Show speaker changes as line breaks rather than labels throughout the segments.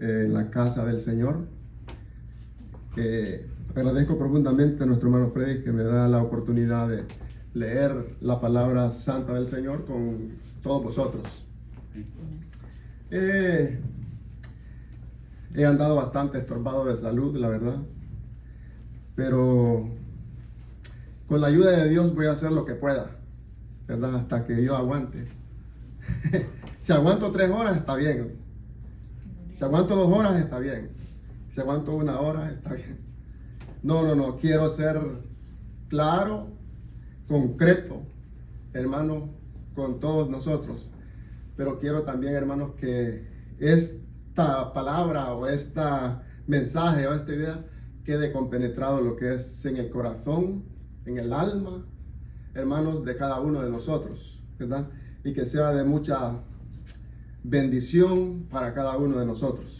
en la casa del Señor. Agradezco profundamente a nuestro hermano Freddy que me da la oportunidad de leer la palabra santa del Señor con todos vosotros. He andado bastante estorbado de salud, la verdad, pero con la ayuda de Dios voy a hacer lo que pueda, ¿verdad? Hasta que yo aguante. Si aguanto 3 horas, está bien. Si aguanto 2 horas, está bien. Si aguanto 1 hora, está bien. No, quiero ser claro, concreto, hermanos, con todos nosotros. Pero quiero también, hermanos, que esta palabra o esta mensaje o esta idea quede compenetrado lo que es en el corazón, en el alma, hermanos, de cada uno de nosotros, ¿verdad? Y que sea de mucha bendición para cada uno de nosotros.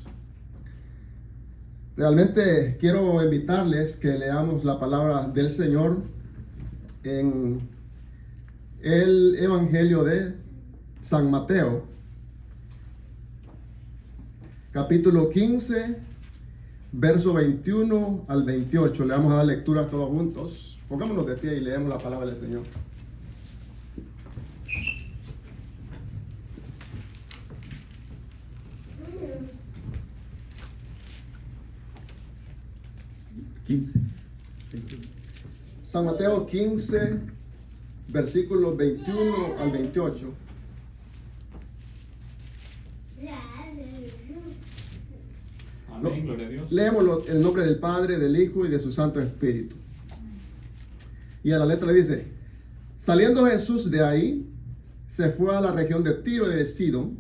Realmente quiero invitarles que leamos la palabra del Señor en el Evangelio de San Mateo, capítulo 15, verso 21 al 28. Le vamos a dar lectura todos juntos. Pongámonos de pie y leemos la palabra del Señor. San Mateo 15, versículos 21 al 28.
Amén, gloria a Dios.
Leemos el nombre del Padre, del Hijo y de su Santo Espíritu. Y a la letra dice: saliendo Jesús de ahí, se fue a la región de Tiro y de Sidón.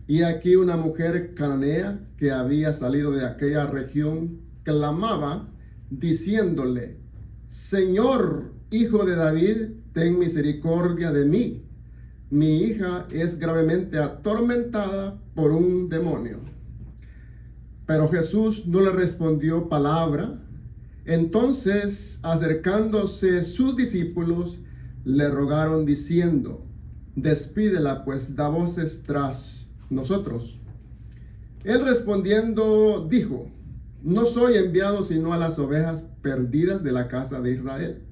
Y aquí una mujer cananea que había salido de aquella región clamaba diciéndole: Señor, Hijo de David, ten misericordia de mí. Mi hija es gravemente atormentada por un demonio. Pero Jesús no le respondió palabra. Entonces, acercándose sus discípulos, le rogaron diciendo: despídela, pues da voces tras nosotros. Él respondiendo dijo: no soy enviado sino a las ovejas perdidas de la casa de Israel.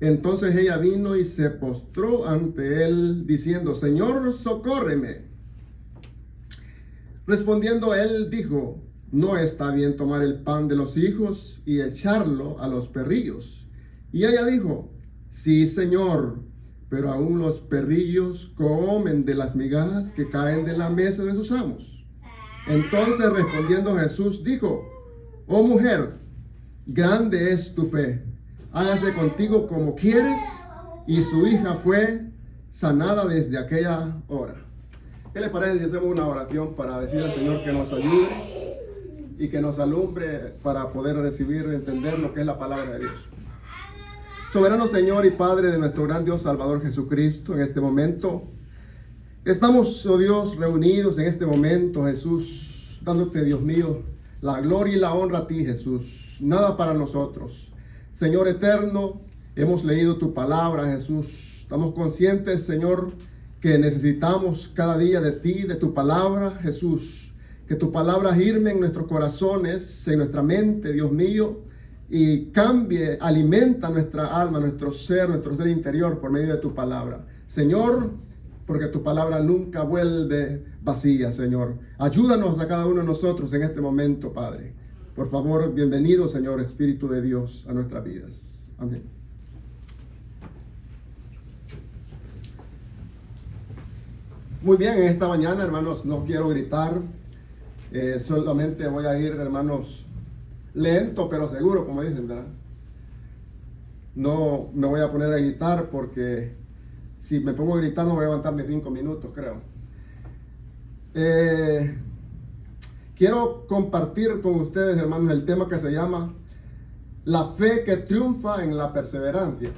Entonces ella vino y se postró ante él diciendo: Señor, socórreme. Respondiendo él dijo: no está bien tomar el pan de los hijos y echarlo a los perrillos. Y ella dijo: sí, Señor, pero aún los perrillos comen de las migajas que caen de la mesa de sus amos. Entonces respondiendo Jesús dijo: oh mujer, grande es tu fe, hágase contigo como quieres. Y su hija fue sanada desde aquella hora. ¿Qué le parece si hacemos una oración para decir al Señor que nos ayude y que nos alumbre para poder recibir y entender lo que es la palabra de Dios? Soberano Señor y Padre de nuestro gran Dios Salvador Jesucristo, en este momento estamos, oh Dios, reunidos en este momento, Jesús, dándote, Dios mío, la gloria y la honra a ti, Jesús. Nada para nosotros. Señor eterno, hemos leído tu palabra, Jesús. Estamos conscientes, Señor, que necesitamos cada día de ti, de tu palabra, Jesús. Que tu palabra girme en nuestros corazones, en nuestra mente, Dios mío, y cambie, alimenta nuestra alma, nuestro ser interior por medio de tu palabra. Señor, porque tu palabra nunca vuelve vacía, Señor. Ayúdanos a cada uno de nosotros en este momento, Padre. Por favor, bienvenido, Señor, Espíritu de Dios, a nuestras vidas. Amén. Muy bien, en esta mañana, hermanos, no quiero gritar. Solamente voy a ir, hermanos, lento pero seguro, como dicen, ¿verdad? No me voy a poner a gritar porque si me pongo a gritar no voy a aguantar ni 5 minutos, creo. Quiero compartir con ustedes, hermanos, el tema que se llama la fe que triunfa en la perseverancia.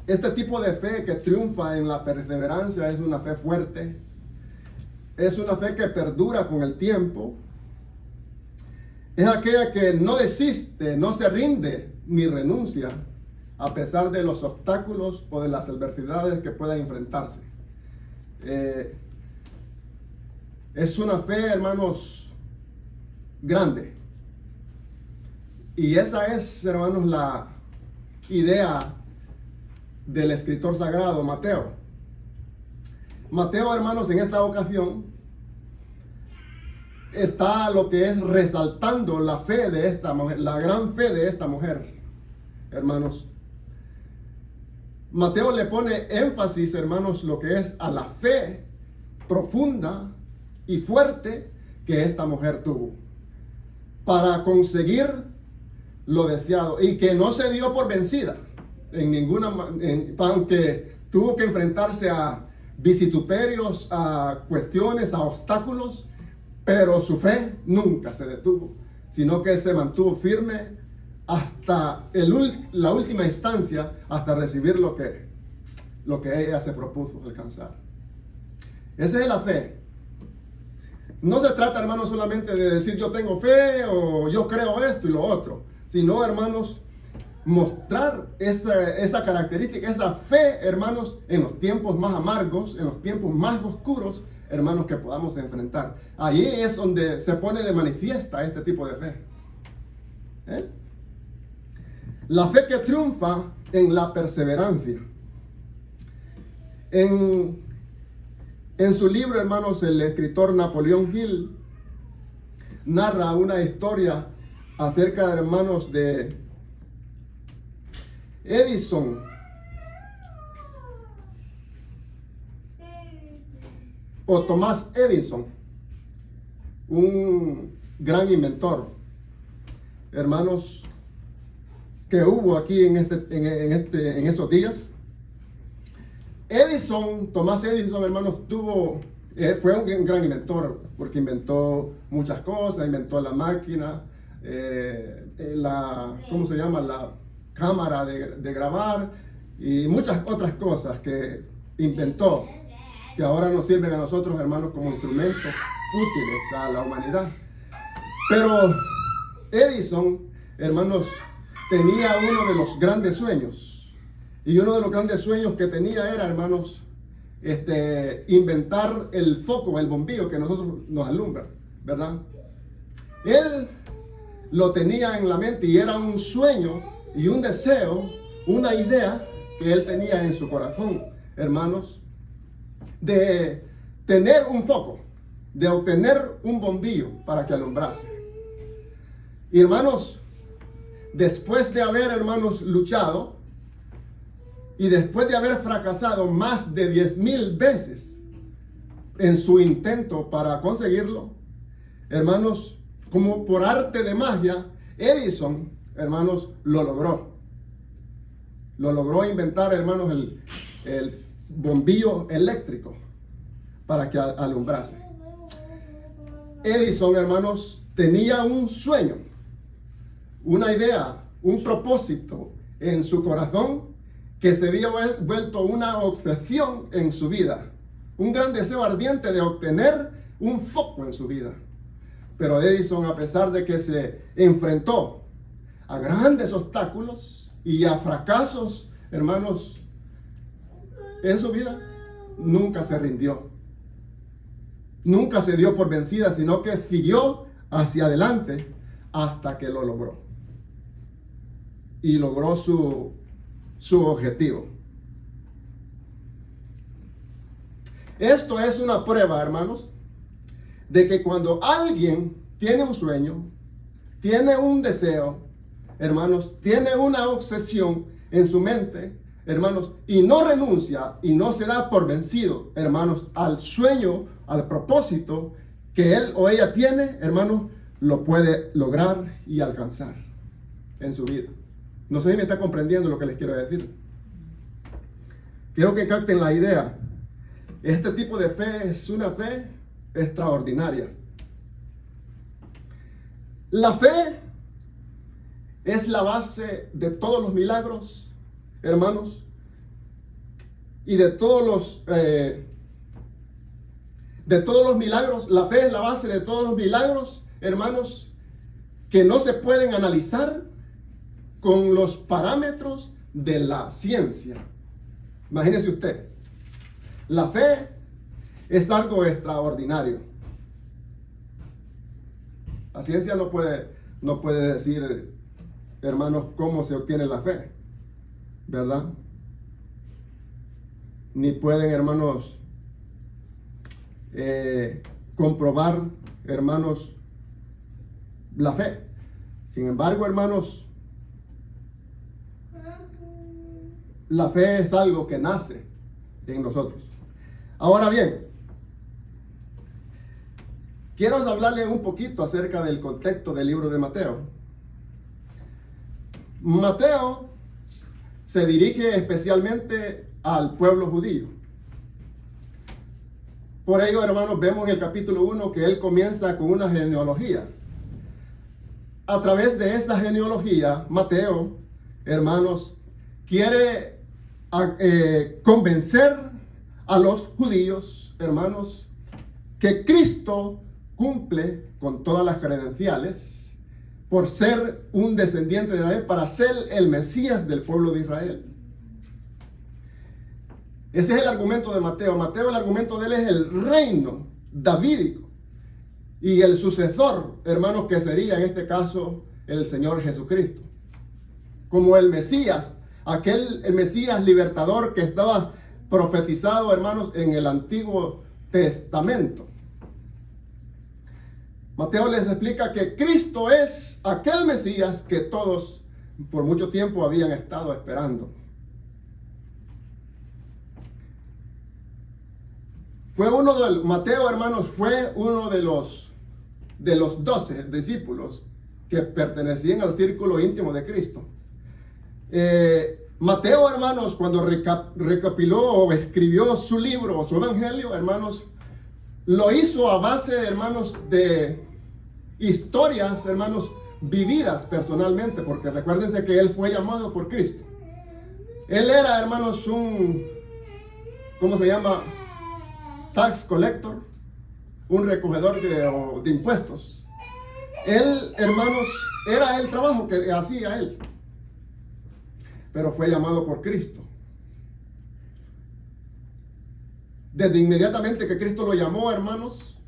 Este tipo de fe que triunfa en la perseverancia es una fe fuerte, es una fe que perdura con el tiempo, es aquella que no desiste, no se rinde ni renuncia a pesar de los obstáculos o de las adversidades que puedan enfrentarse. es una fe, hermanos, grande. Y esa es, hermanos, la idea del escritor sagrado, Mateo. Mateo, hermanos, en esta ocasión está lo que es resaltando la fe de esta mujer, la gran fe de esta mujer, hermanos. Mateo le pone énfasis, hermanos, lo que es a la fe profunda y fuerte que esta mujer tuvo para conseguir lo deseado y que no se dio por vencida en ninguna, aunque tuvo que enfrentarse a vituperios, a cuestiones, a obstáculos, pero su fe nunca se detuvo, sino que se mantuvo firme hasta la última instancia, hasta recibir lo que ella se propuso alcanzar. Esa es la fe. No se trata, hermanos, solamente de decir yo tengo fe o yo creo esto y lo otro, sino, hermanos, mostrar esa característica, esa fe, hermanos, en los tiempos más amargos, en los tiempos más oscuros, hermanos, que podamos enfrentar. Ahí es donde se pone de manifiesta este tipo de fe. La fe que triunfa en la perseverancia. En su libro, hermanos, el escritor Napoleón Hill narra una historia acerca, hermanos, de Edison, o Thomas Edison, un gran inventor, hermanos, que hubo aquí en esos días. Thomas Edison, hermanos, fue un gran inventor, porque inventó muchas cosas, inventó la máquina, ¿cómo se llama? La cámara de grabar y muchas otras cosas que inventó, que ahora nos sirven a nosotros, hermanos, como instrumentos útiles a la humanidad. Pero Edison, hermanos, tenía uno de los grandes sueños. Y uno de los grandes sueños que tenía era, hermanos, inventar el foco, el bombillo que nosotros nos alumbra, ¿verdad? Él lo tenía en la mente y era un sueño y un deseo, una idea que él tenía en su corazón, hermanos, de tener un foco, de obtener un bombillo para que alumbrase. Y, hermanos, después de haber, hermanos, luchado y después de haber fracasado más de 10,000 veces en su intento para conseguirlo, hermanos, como por arte de magia, Edison, hermanos, lo logró. Lo logró inventar, hermanos, el bombillo eléctrico para que alumbrase. Edison, hermanos, tenía un sueño, una idea, un propósito en su corazón que se había vuelto una obsesión en su vida, un gran deseo ardiente de obtener un foco en su vida. Pero Edison, a pesar de que se enfrentó a grandes obstáculos y a fracasos, hermanos, en su vida, nunca se rindió. Nunca se dio por vencida, sino que siguió hacia adelante hasta que lo logró. Y logró su objetivo. Esto es una prueba, hermanos, de que cuando alguien tiene un sueño, tiene un deseo, hermanos, tiene una obsesión en su mente, hermanos, y no renuncia y no se da por vencido, hermanos, al sueño, al propósito que él o ella tiene, hermanos, lo puede lograr y alcanzar en su vida. No sé si me está comprendiendo lo que les quiero decir. Quiero que capten la idea. Este tipo de fe es una fe extraordinaria. La fe es la base de todos los milagros, hermanos, y de todos los milagros. La fe es la base de todos los milagros, hermanos, que no se pueden analizar con los parámetros de la ciencia. Imagínese usted, la fe es algo extraordinario. La ciencia no puede decir, hermanos, cómo se obtiene la fe, ¿verdad? Ni pueden, hermanos, comprobar, hermanos, la fe. Sin embargo, hermanos, la fe es algo que nace en nosotros. Ahora bien, quiero hablarle un poquito acerca del contexto del libro de Mateo. Mateo se dirige especialmente al pueblo judío. Por ello, hermanos, vemos en el capítulo 1 que él comienza con una genealogía. A través de esta genealogía, Mateo, hermanos, quiere convencer a los judíos, hermanos, que Cristo cumple con todas las credenciales por ser un descendiente de David, para ser el Mesías del pueblo de Israel. Ese es el argumento de Mateo. Mateo, el argumento de él es el reino davídico y el sucesor, hermanos, que sería en este caso el Señor Jesucristo, como el Mesías, el Mesías libertador que estaba profetizado, hermanos, en el Antiguo Testamento. Mateo les explica que Cristo es aquel Mesías que todos por mucho tiempo habían estado esperando. Mateo, hermanos, fue uno de los 12 discípulos que pertenecían al círculo íntimo de Cristo. Mateo, hermanos, cuando recopiló o escribió su libro o su evangelio, hermanos, lo hizo a base, hermanos, de historias, hermanos, vividas personalmente, porque recuérdense que él fue llamado por Cristo. Él era, hermanos, ¿cómo se llama? Tax collector, un recogedor de impuestos. Él, hermanos, era el trabajo que hacía él, pero fue llamado por Cristo. Desde inmediatamente que Cristo lo llamó, hermanos,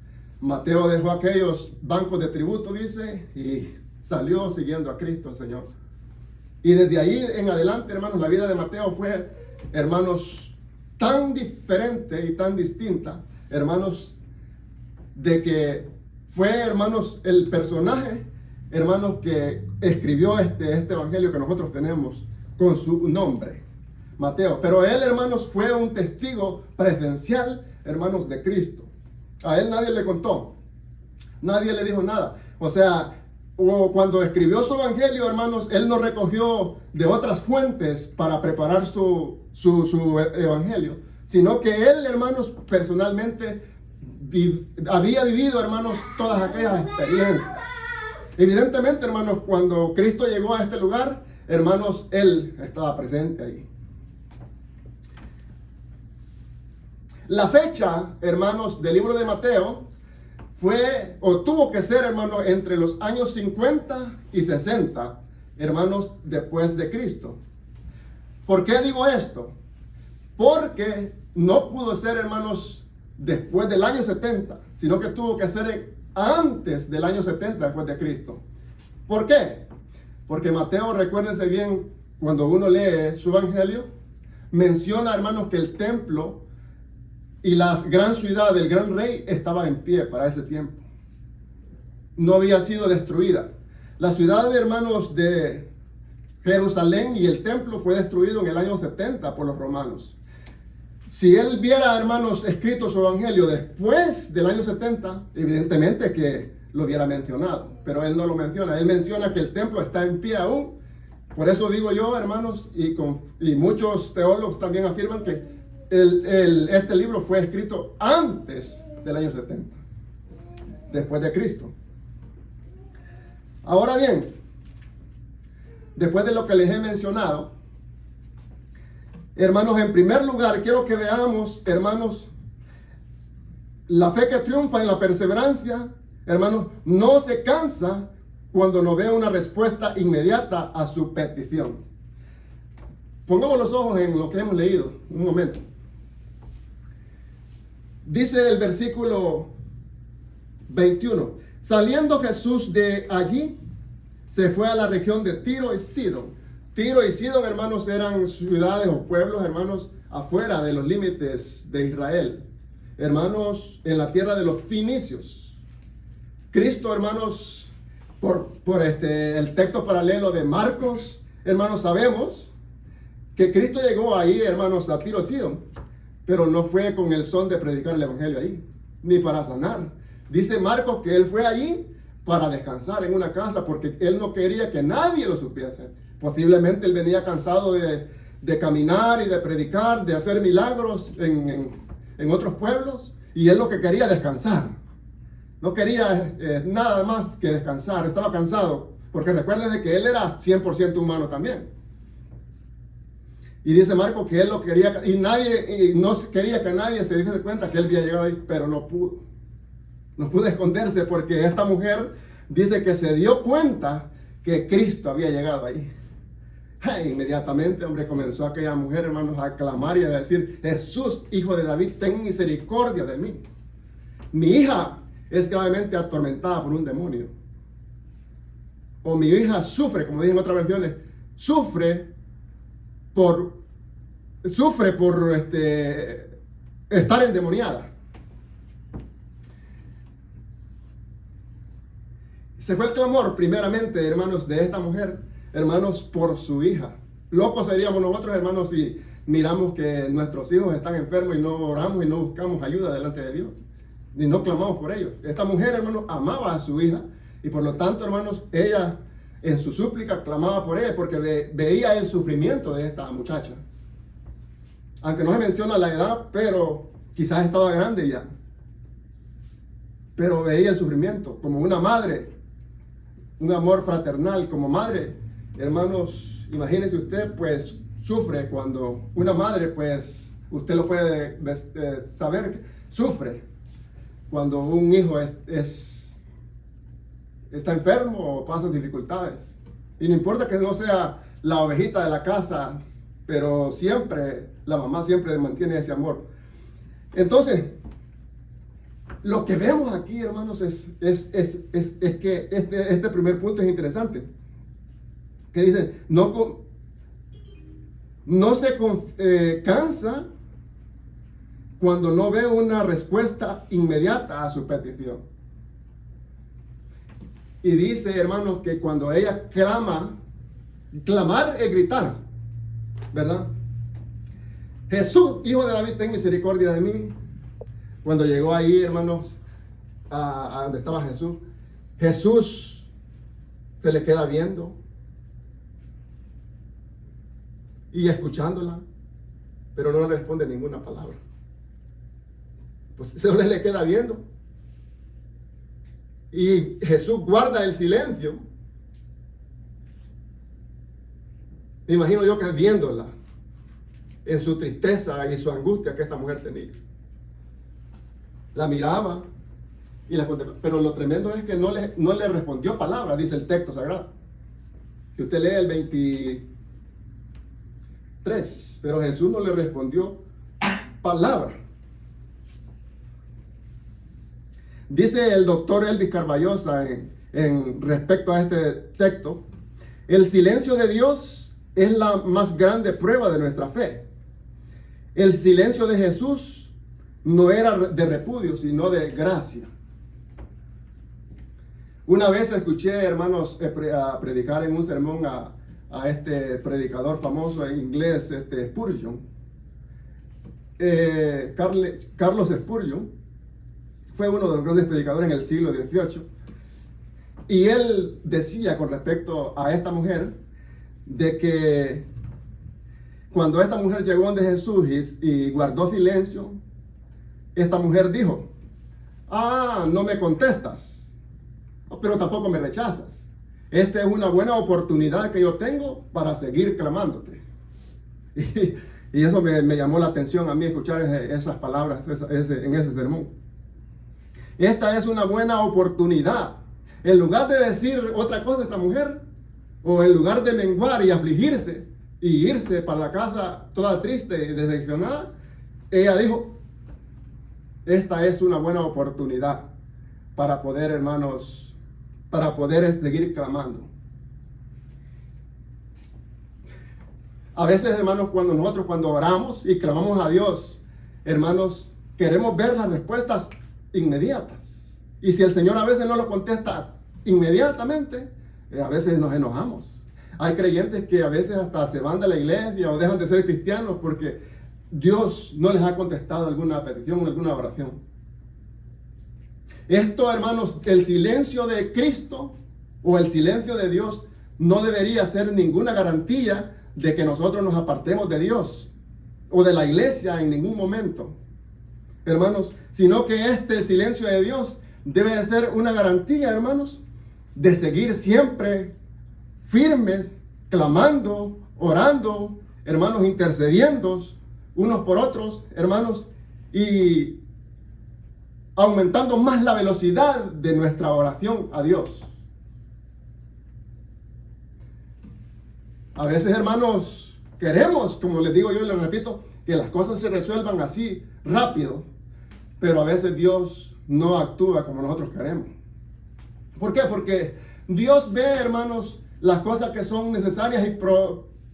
Mateo dejó aquellos bancos de tributo, dice, y salió siguiendo a Cristo, el Señor. Y desde ahí en adelante, hermanos, la vida de Mateo fue, hermanos, tan diferente y tan distinta, hermanos, de que fue, hermanos, el personaje, hermanos, que escribió este evangelio que nosotros tenemos con su nombre, Mateo. Pero él, hermanos, fue un testigo presencial, hermanos, de Cristo. A él nadie le contó, nadie le dijo nada. O sea, cuando escribió su evangelio, hermanos, él no recogió de otras fuentes para preparar su evangelio, sino que él, hermanos, personalmente había vivido, hermanos, todas aquellas experiencias. Evidentemente, hermanos, cuando Cristo llegó a este lugar, hermanos, él estaba presente ahí. La fecha, hermanos, del libro de Mateo fue, o tuvo que ser, hermanos, entre los años 50 y 60, hermanos, después de Cristo. ¿Por qué digo esto? Porque no pudo ser, hermanos, después del año 70, sino que tuvo que ser antes del año 70 después de Cristo. ¿Por qué? Porque Mateo, recuérdense bien, cuando uno lee su evangelio, menciona, hermanos, que el templo y la gran ciudad del gran rey estaba en pie para ese tiempo. No había sido destruida. La ciudad, hermanos, de Jerusalén y el templo fue destruido en el año 70 por los romanos. Si él viera, hermanos, escrito su evangelio después del año 70, evidentemente que lo hubiera mencionado, pero él no lo menciona. Él menciona que el templo está en pie aún. Por eso digo yo, hermanos, y muchos teólogos también afirman que este libro fue escrito antes del año 70, después de Cristo. Ahora bien, después de lo que les he mencionado, hermanos, en primer lugar, quiero que veamos, hermanos, la fe que triunfa en la perseverancia, hermanos, no se cansa cuando no ve una respuesta inmediata a su petición. Pongamos los ojos en lo que hemos leído, un momento. Dice el versículo 21. Saliendo Jesús de allí, se fue a la región de Tiro y Sidón. Tiro y Sidón, hermanos, eran ciudades o pueblos, hermanos, afuera de los límites de Israel. Hermanos, en la tierra de los finicios. Cristo, hermanos, por el texto paralelo de Marcos, hermanos, sabemos que Cristo llegó ahí, hermanos, a Tiro y Sidón, pero no fue con el son de predicar el evangelio ahí, ni para sanar. Dice Marcos que él fue allí para descansar en una casa, porque él no quería que nadie lo supiese. Posiblemente él venía cansado de caminar y de predicar, de hacer milagros en otros pueblos, y él lo que quería descansar. No quería nada más que descansar, estaba cansado, porque recuerden de que él era 100% humano también. Y dice Marcos que él lo quería, y no quería que nadie se diese cuenta que él había llegado ahí, pero no pudo. No pudo esconderse, porque esta mujer dice que se dio cuenta que Cristo había llegado ahí. Inmediatamente, hombre, comenzó aquella mujer, hermanos, a clamar y a decir: Jesús, hijo de David, ten misericordia de mí. Mi hija es gravemente atormentada por un demonio. O mi hija sufre, como dicen en otras versiones, sufre por estar endemoniada. Se fue el clamor, primeramente, hermanos, de esta mujer, hermanos, por su hija. Locos seríamos nosotros, hermanos, si miramos que nuestros hijos están enfermos y no oramos y no buscamos ayuda delante de Dios, y no clamamos por ellos. Esta mujer, hermanos, amaba a su hija, y por lo tanto, hermanos, ella en su súplica clamaba por ella, porque veía el sufrimiento de esta muchacha. Aunque no se menciona la edad, pero quizás estaba grande ya. Pero veía el sufrimiento como una madre, un amor fraternal como madre. Hermanos, imagínense usted, pues sufre cuando una madre, pues usted lo puede saber, sufre cuando un hijo está enfermo o pasa dificultades. Y no importa que no sea la ovejita de la casa, pero siempre, la mamá siempre mantiene ese amor. Entonces, lo que vemos aquí, hermanos, es que este primer punto es interesante. Que dice, no se cansa cuando no ve una respuesta inmediata a su petición. Y dice, hermanos, que cuando ella clama, clamar es gritar, ¿verdad? Jesús, hijo de David, ten misericordia de mí. Cuando llegó ahí, hermanos, a donde estaba Jesús, Jesús se le queda viendo y escuchándola, pero no le responde ninguna palabra. Pues solo le queda viendo. Y Jesús guarda el silencio. Me imagino yo que viéndola en su tristeza y su angustia que esta mujer tenía. La miraba y la contemplaba. Pero lo tremendo es que no le respondió palabra, dice el texto sagrado. Si usted lee el 23, pero Jesús no le respondió palabra. Dice el doctor Elvis Carballosa en respecto a este texto: el silencio de Dios es la más grande prueba de nuestra fe. El silencio de Jesús no era de repudio, sino de gracia. Una vez escuché, hermanos, a predicar en un sermón a este predicador famoso en inglés, Spurgeon. Carlos Spurgeon fue uno de los grandes predicadores en el siglo XVIII. Y él decía con respecto a esta mujer, de que cuando esta mujer llegó donde Jesús y guardó silencio, esta mujer dijo: no me contestas, pero tampoco me rechazas. Esta es una buena oportunidad que yo tengo para seguir clamándote. Y eso me llamó la atención a mí, escuchar esas palabras en ese sermón. Esta es una buena oportunidad. En lugar de decir otra cosa a esta mujer, o en lugar de menguar y afligirse y irse para la casa toda triste y decepcionada, ella dijo: esta es una buena oportunidad para poder, hermanos, para poder seguir clamando. A veces, hermanos, cuando oramos y clamamos a Dios, hermanos, queremos ver las respuestas inmediatas. Y si el Señor a veces no lo contesta inmediatamente, a veces nos enojamos. Hay creyentes que a veces hasta se van de la iglesia o dejan de ser cristianos porque Dios no les ha contestado alguna petición, alguna oración. Esto, hermanos, el silencio de Cristo o el silencio de Dios no debería ser ninguna garantía de que nosotros nos apartemos de Dios o de la iglesia en ningún momento, hermanos, sino que este silencio de Dios debe de ser una garantía, hermanos, de seguir siempre firmes, clamando, orando, hermanos, intercediendo unos por otros, hermanos, y aumentando más la velocidad de nuestra oración a Dios. A veces, hermanos, queremos, como les digo yo y les repito, que las cosas se resuelvan así, rápido, pero a veces Dios no actúa como nosotros queremos. ¿Por qué? Porque Dios ve, hermanos, las cosas que son necesarias y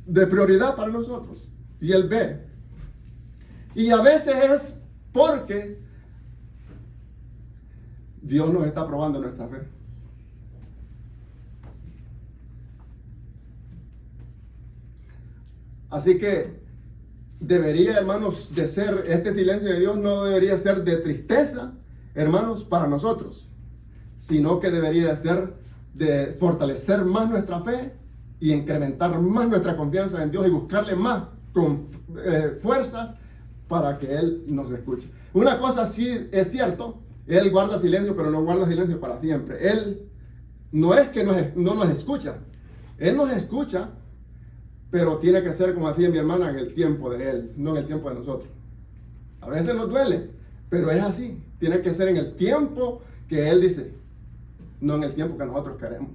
de prioridad para nosotros. Y Él ve. Y a veces es porque Dios nos está probando nuestra fe. Así que debería, hermanos, de ser, este silencio de Dios no debería ser de tristeza, hermanos, para nosotros, sino que debería de ser de fortalecer más nuestra fe y incrementar más nuestra confianza en Dios y buscarle más con fuerzas para que Él nos escuche. Una cosa sí es cierto, Él guarda silencio, pero no guarda silencio para siempre. Él no es que no nos escucha, Él nos escucha, pero tiene que ser, como decía mi hermana, en el tiempo de Él, no en el tiempo de nosotros. A veces nos duele, pero es así. Tiene que ser en el tiempo que Él dice, no en el tiempo que nosotros queremos.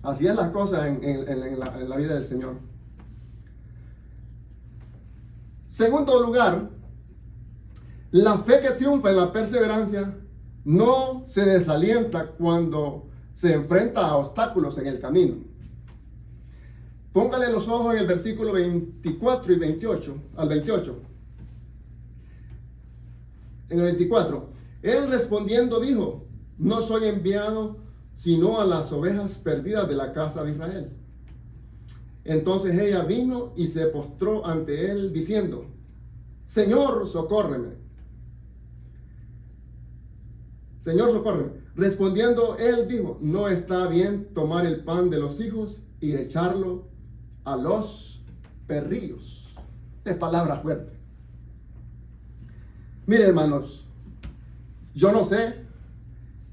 Así es la cosa en la vida del Señor. Segundo lugar, la fe que triunfa en la perseverancia no se desalienta cuando se enfrenta a obstáculos en el camino. Póngale los ojos en el versículo 24 y 28, al 28. En el 24, Él respondiendo dijo, no soy enviado sino a las ovejas perdidas de la casa de Israel. Entonces ella vino y se postró ante Él diciendo, Señor, socórreme. Señor, socórreme. Respondiendo Él dijo, no está bien tomar el pan de los hijos y echarlo a los perrillos. Es palabra fuerte. Mire, hermanos, yo no sé,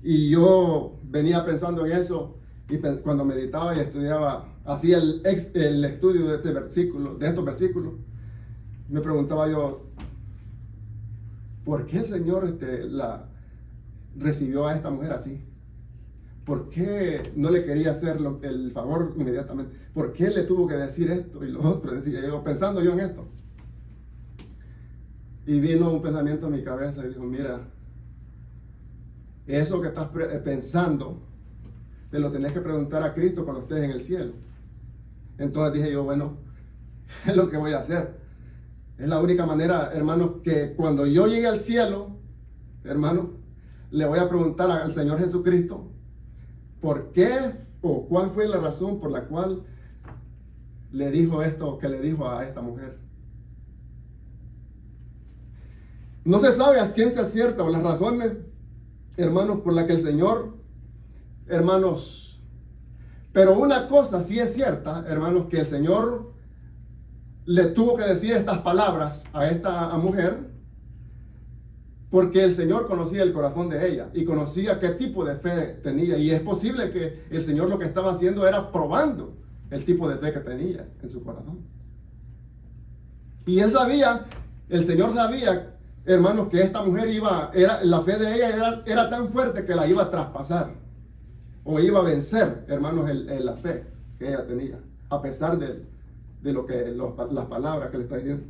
y yo venía pensando en eso, y cuando meditaba y estudiaba, hacía el estudio de este versículo, de estos versículos, me preguntaba yo, ¿por qué el Señor recibió a esta mujer así? ¿Por qué no le quería hacer el favor inmediatamente? ¿Por qué le tuvo que decir esto y lo otro? Decía yo, pensando yo en esto. Y vino un pensamiento en mi cabeza y dijo, mira, eso que estás pensando, te lo tenés que preguntar a Cristo cuando estés en el cielo. Entonces dije yo, bueno, es lo que voy a hacer. Es la única manera, hermanos, que cuando yo llegue al cielo, hermano, le voy a preguntar al Señor Jesucristo, ¿por qué o cuál fue la razón por la cual le dijo esto que le dijo a esta mujer? No se sabe a ciencia cierta o las razones, hermanos, por las que el Señor, hermanos, pero una cosa sí es cierta, hermanos, que el Señor le tuvo que decir estas palabras a esta mujer, porque el Señor conocía el corazón de ella y conocía qué tipo de fe tenía. Y es posible que el Señor lo que estaba haciendo era probando el tipo de fe que tenía en su corazón. Y él sabía, el Señor sabía, hermanos, que esta mujer la fe de ella era tan fuerte que la iba a traspasar o iba a vencer, hermanos, la fe que ella tenía, a pesar de las palabras que le está diciendo.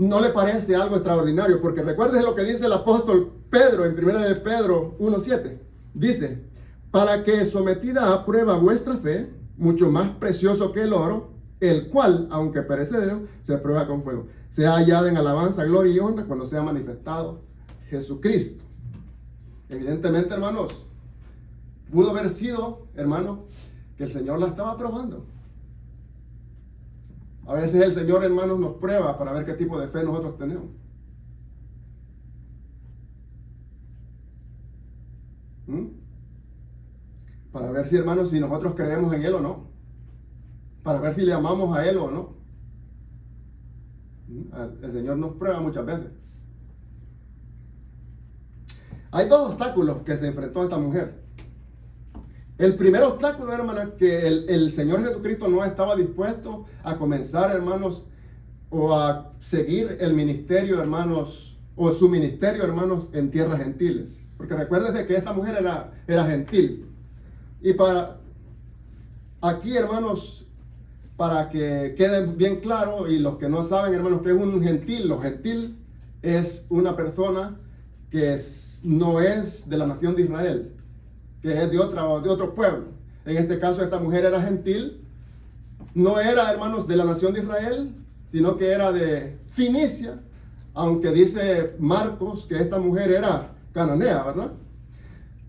no le parece algo extraordinario, porque recuerden lo que dice el apóstol Pedro en 1 de Pedro 1:7. Dice, para que sometida a prueba vuestra fe, mucho más precioso que el oro, el cual, aunque perecedero, se prueba con fuego, sea hallada en alabanza, gloria y honra cuando sea manifestado Jesucristo. Evidentemente, hermanos, pudo haber sido, hermano, que el Señor la estaba probando. A veces el Señor, hermanos, nos prueba para ver qué tipo de fe nosotros tenemos. Para ver si, hermanos, si nosotros creemos en Él o no. Para ver si le amamos a Él o no. El Señor nos prueba muchas veces. Hay dos obstáculos que se enfrentó esta mujer. El primer obstáculo, hermanos, que el Señor Jesucristo no estaba dispuesto a comenzar, hermanos, o a seguir el ministerio, hermanos, o su ministerio, hermanos, en tierras gentiles. Porque recuérdense que esta mujer era gentil. Y para aquí, hermanos, para que quede bien claro, y los que no saben, hermanos, que es un gentil, lo gentil es una persona que no es de la nación de Israel, que es de otro pueblo. En este caso, esta mujer era gentil, no era, hermanos, de la nación de Israel, sino que era de Fenicia, aunque dice Marcos que esta mujer era cananea, ¿verdad?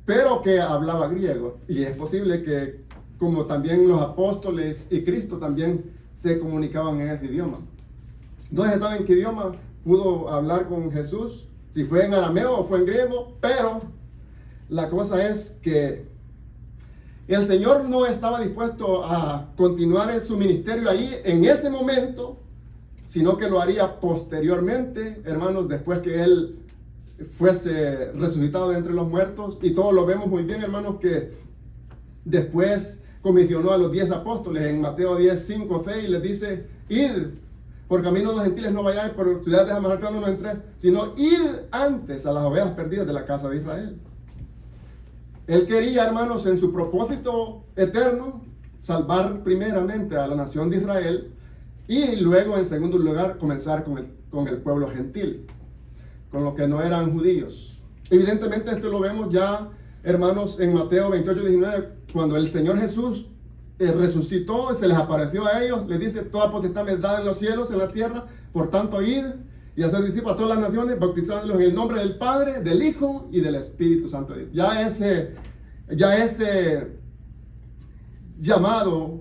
Pero que hablaba griego. Y es posible que, como también los apóstoles y Cristo también se comunicaban en ese idioma. No se sabe en qué idioma pudo hablar con Jesús, si fue en arameo o fue en griego, pero la cosa es que el Señor no estaba dispuesto a continuar su ministerio ahí en ese momento, sino que lo haría posteriormente, hermanos, después que Él fuese resucitado de entre los muertos. Y todos lo vemos muy bien, hermanos, que después comisionó a los 10 apóstoles en Mateo 10, 5, 6, les dice, id, por camino de los gentiles no vayáis, por ciudades de Amastrano no entréis, sino id antes a las ovejas perdidas de la casa de Israel. Él quería, hermanos, en su propósito eterno, salvar primeramente a la nación de Israel y luego, en segundo lugar, comenzar con el pueblo gentil, con los que no eran judíos. Evidentemente esto lo vemos ya, hermanos, en Mateo 28, 19, cuando el Señor Jesús resucitó, se les apareció a ellos, les dice, toda potestad me es dada en los cielos, en la tierra, por tanto id y hacer discípulos a todas las naciones, bautizándolos en el nombre del Padre, del Hijo y del Espíritu Santo de Dios. Ya ese llamado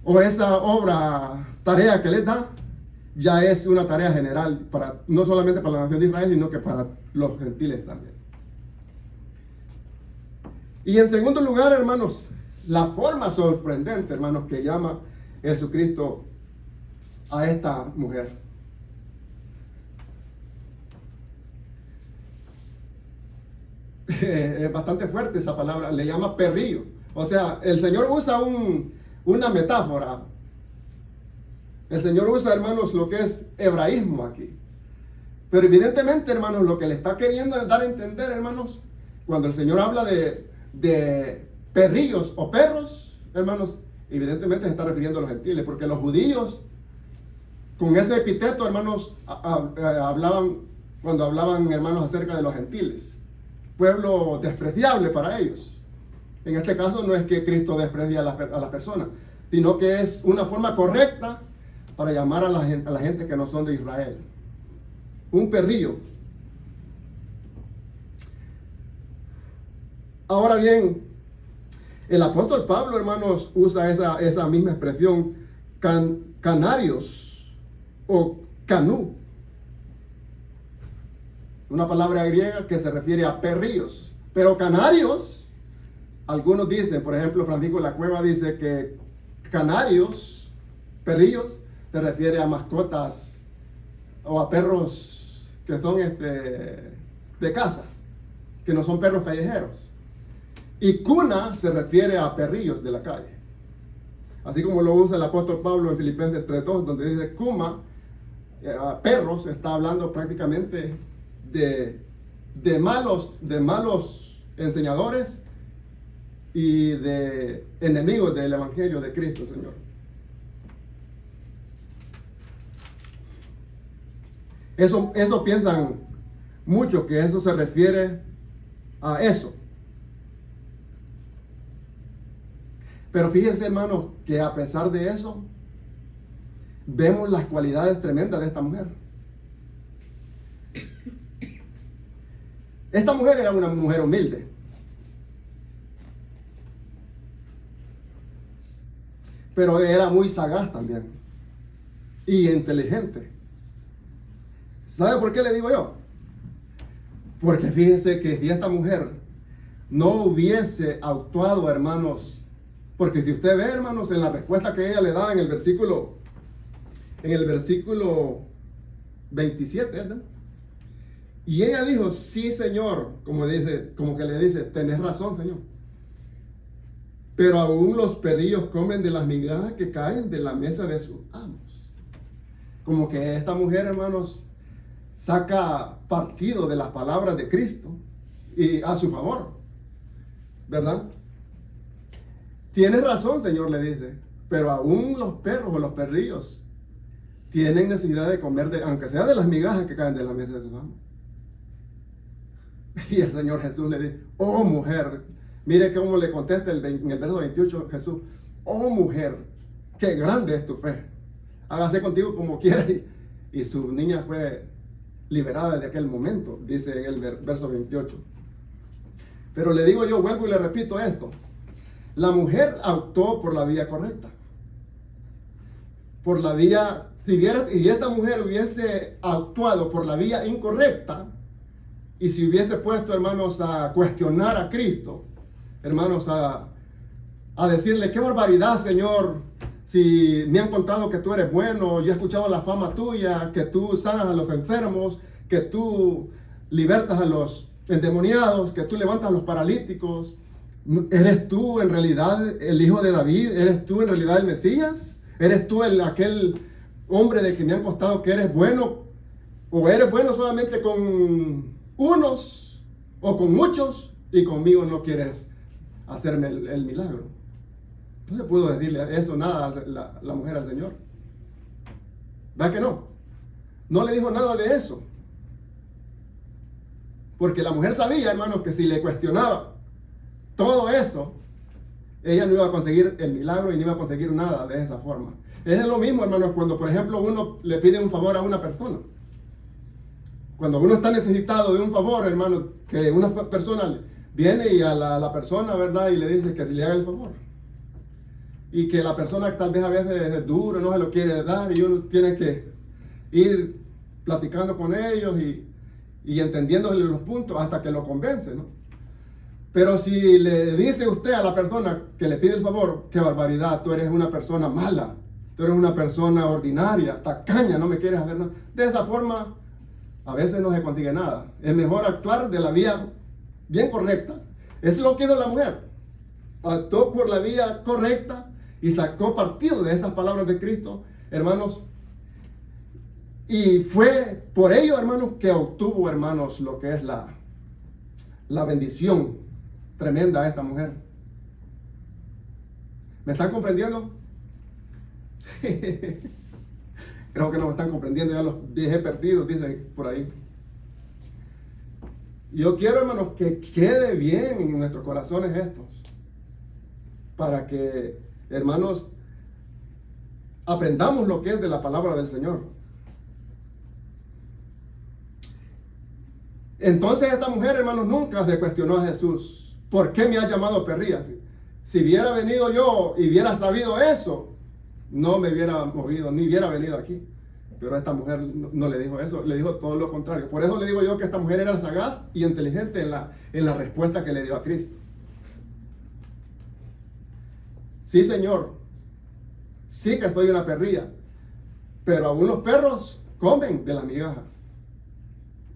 o esa obra, tarea que les da, ya es una tarea general, no solamente para la nación de Israel, sino que para los gentiles también. Y en segundo lugar, hermanos, la forma sorprendente, hermanos, que llama Jesucristo a esta mujer. Es bastante fuerte esa palabra, le llama perrillo. O sea, el Señor usa una metáfora. El Señor usa, hermanos, lo que es hebraísmo aquí. Pero evidentemente, hermanos, lo que le está queriendo dar a entender, hermanos, cuando el Señor habla de perrillos o perros, hermanos, evidentemente se está refiriendo a los gentiles, porque los judíos, con ese epíteto, hermanos, cuando hablaban, hermanos, acerca de los gentiles, pueblo despreciable para ellos. En este caso no es que Cristo desprecia a las personas, sino que es una forma correcta para llamar a la gente que no son de Israel. Un perrillo. Ahora bien, el apóstol Pablo, hermanos, usa esa misma expresión, canarios o canú. Una palabra griega que se refiere a perrillos. Pero canarios, algunos dicen, por ejemplo, Francisco de la Cueva dice que canarios, perrillos, se refiere a mascotas o a perros que son de casa, que no son perros callejeros. Y cuna se refiere a perrillos de la calle. Así como lo usa el apóstol Pablo en Filipenses 3:2, donde dice cuma, perros, está hablando prácticamente de malos enseñadores y de enemigos del evangelio de Cristo, Señor. Eso piensan mucho, que eso se refiere a eso. Pero fíjense, hermanos, que a pesar de eso, vemos las cualidades tremendas de esta mujer. Esta mujer era una mujer humilde. Pero era muy sagaz también. Y inteligente. ¿Sabe por qué le digo yo? Porque fíjense que si esta mujer no hubiese actuado, hermanos, porque si usted ve, hermanos, en la respuesta que ella le da en el versículo 27, ¿verdad? Y ella dijo, sí, Señor, como que le dice, tenés razón, Señor. Pero aún los perrillos comen de las migajas que caen de la mesa de sus amos. Como que esta mujer, hermanos, saca partido de las palabras de Cristo y a su favor, ¿verdad? Tienes razón, Señor, le dice, pero aún los perros o los perrillos tienen necesidad de comer, aunque sea de las migajas que caen de la mesa de sus amos. Y el Señor Jesús le dice, oh mujer, mire cómo le contesta en el verso 28 Jesús, oh mujer, qué grande es tu fe, hágase contigo como quiera. Y su niña fue liberada de aquel momento, dice en el verso 28. Pero le digo yo, vuelvo y le repito esto, la mujer actuó por la vía correcta, por la vía, y esta mujer hubiese actuado por la vía incorrecta, y si hubiese puesto, hermanos, a cuestionar a Cristo, hermanos, a decirle, qué barbaridad, Señor, si me han contado que tú eres bueno, yo he escuchado la fama tuya, que tú sanas a los enfermos, que tú libertas a los endemoniados, que tú levantas a los paralíticos, ¿eres tú en realidad el hijo de David? ¿Eres tú en realidad el Mesías? ¿Eres tú aquel hombre de que me han contado que eres bueno? ¿O eres bueno solamente con unos o con muchos y conmigo no quieres hacerme el milagro? No se pudo decirle eso nada la mujer al Señor. ¿Verdad que no? No le dijo nada de eso. Porque la mujer sabía, hermanos, que si le cuestionaba todo eso, ella no iba a conseguir el milagro y no iba a conseguir nada de esa forma. Es lo mismo, hermanos, cuando por ejemplo uno le pide un favor a una persona. Cuando uno está necesitado de un favor, hermano, que una persona viene y a la persona, ¿verdad? Y le dice que si le haga el favor. Y que la persona tal vez a veces es duro, no se lo quiere dar y uno tiene que ir platicando con ellos y entendiéndole los puntos hasta que lo convence, ¿no? Pero si le dice usted a la persona que le pide el favor, qué barbaridad, tú eres una persona mala, tú eres una persona ordinaria, tacaña, no me quieres hacer nada. De esa forma, a veces no se consigue nada. Es mejor actuar de la vía bien correcta. Eso es lo que hizo la mujer. Actuó por la vía correcta y sacó partido de estas palabras de Cristo, hermanos. Y fue por ello, hermanos, que obtuvo, hermanos, lo que es la bendición tremenda a esta mujer. ¿Me están comprendiendo? Creo que no me están comprendiendo, ya los dejé perdidos, dice por ahí. Yo quiero, hermanos, que quede bien en nuestros corazones estos, para que, hermanos, aprendamos lo que es de la palabra del Señor. Entonces esta mujer, hermanos, nunca se cuestionó a Jesús. ¿Por qué me ha llamado perrilla? Si hubiera venido yo y hubiera sabido eso, no me hubiera movido, ni hubiera venido aquí. Pero esta mujer no le dijo eso, le dijo todo lo contrario. Por eso le digo yo que esta mujer era sagaz y inteligente en la respuesta que le dio a Cristo. Sí, Señor, sí que soy una perrilla, pero aún los perros comen de las migajas.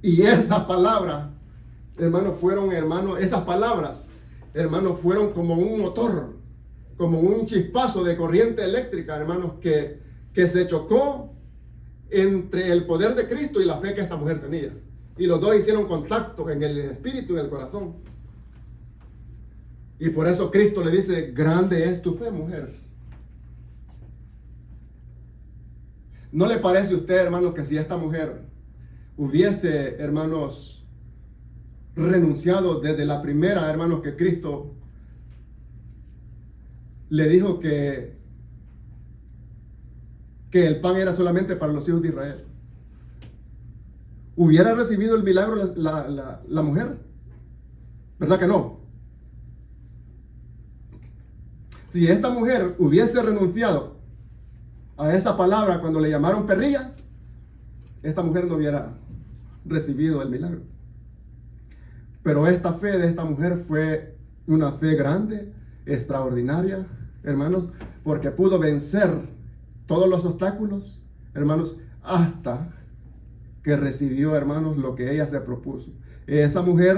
Y esas palabras, hermanos, esas palabras, hermanos, fueron como un motor, como un chispazo de corriente eléctrica, hermanos, que se chocó entre el poder de Cristo y la fe que esta mujer tenía. Y los dos hicieron contacto en el espíritu y en el corazón. Y por eso Cristo le dice, grande es tu fe, mujer. ¿No le parece a usted, hermanos, que si esta mujer hubiese, hermanos, renunciado desde la primera, hermanos, que Cristo le dijo que el pan era solamente para los hijos de Israel, ¿hubiera recibido el milagro la mujer? ¿Verdad que no? Si esta mujer hubiese renunciado a esa palabra cuando le llamaron perrilla, esta mujer no hubiera recibido el milagro. Pero esta fe de esta mujer fue una fe grande, extraordinaria, hermanos, porque pudo vencer todos los obstáculos, hermanos, hasta que recibió, hermanos, lo que ella se propuso. Esa mujer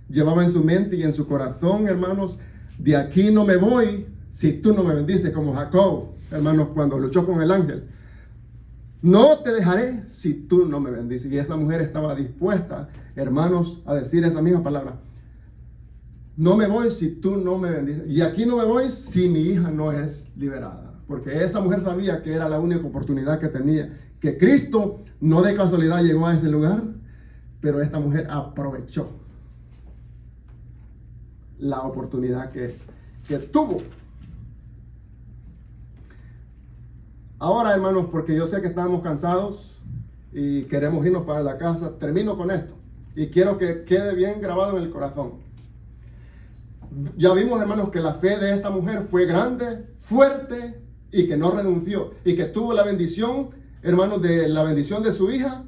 llevaba en su mente y en su corazón, hermanos, de aquí no me voy si tú no me bendices, como Jacob, hermanos, cuando luchó con el ángel. No te dejaré si tú no me bendices. Y esa mujer estaba dispuesta, hermanos, a decir esa misma palabra. No me voy si tú no me bendices. Y aquí no me voy si mi hija no es liberada. Porque esa mujer sabía que era la única oportunidad que tenía. Que Cristo no de casualidad llegó a ese lugar, pero esta mujer aprovechó la oportunidad que tuvo. Ahora, hermanos, porque yo sé que estamos cansados y queremos irnos para la casa, termino con esto. Y quiero que quede bien grabado en el corazón. Ya vimos, hermanos, que la fe de esta mujer fue grande, fuerte y que no renunció. Y que tuvo la bendición, hermanos, de la bendición de su hija,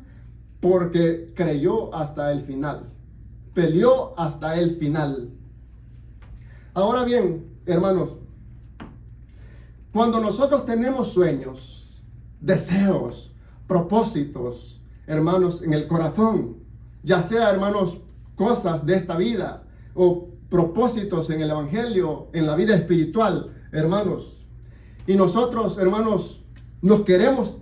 porque creyó hasta el final. Peleó hasta el final. Ahora bien, hermanos, cuando nosotros tenemos sueños, deseos, propósitos, hermanos, en el corazón, ya sea, hermanos, cosas de esta vida o propósitos en el evangelio, en la vida espiritual, hermanos, y nosotros, hermanos, los queremos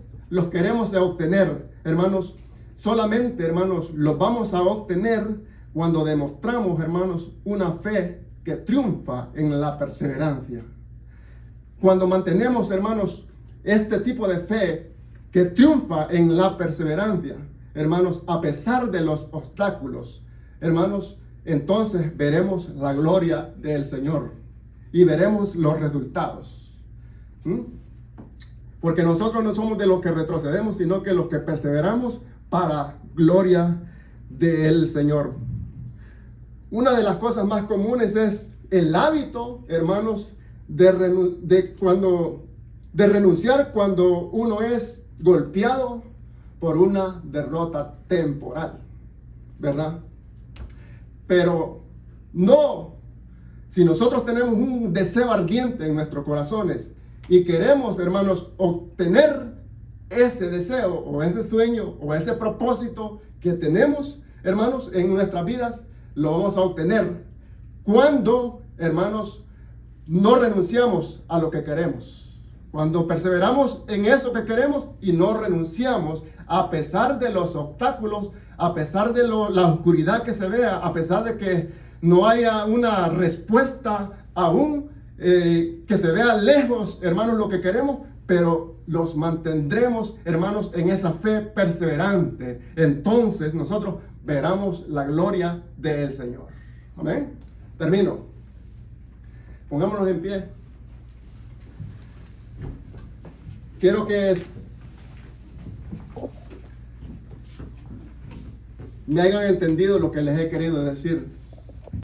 obtener, hermanos, solamente, hermanos, los vamos a obtener cuando demostramos, hermanos, una fe que triunfa en la perseverancia. Cuando mantenemos, hermanos, este tipo de fe que triunfa en la perseverancia, hermanos, a pesar de los obstáculos, hermanos, entonces veremos la gloria del Señor y veremos los resultados. Porque nosotros no somos de los que retrocedemos, sino que los que perseveramos para gloria del Señor. Una de las cosas más comunes es el hábito, hermanos, de renunciar cuando uno es golpeado por una derrota temporal, ¿verdad? Pero no, si nosotros tenemos un deseo ardiente en nuestros corazones y queremos, hermanos, obtener ese deseo o ese sueño o ese propósito que tenemos, hermanos, en nuestras vidas, lo vamos a obtener cuando, hermanos, no renunciamos a lo que queremos. Cuando perseveramos en eso que queremos y no renunciamos a pesar de los obstáculos, a pesar de la oscuridad que se vea, a pesar de que no haya una respuesta aún, que se vea lejos, hermanos, lo que queremos, pero los mantendremos, hermanos, en esa fe perseverante. Entonces nosotros veremos la gloria del Señor. Amén. Termino. Pongámonos en pie. Quiero que me hayan entendido lo que les he querido decir.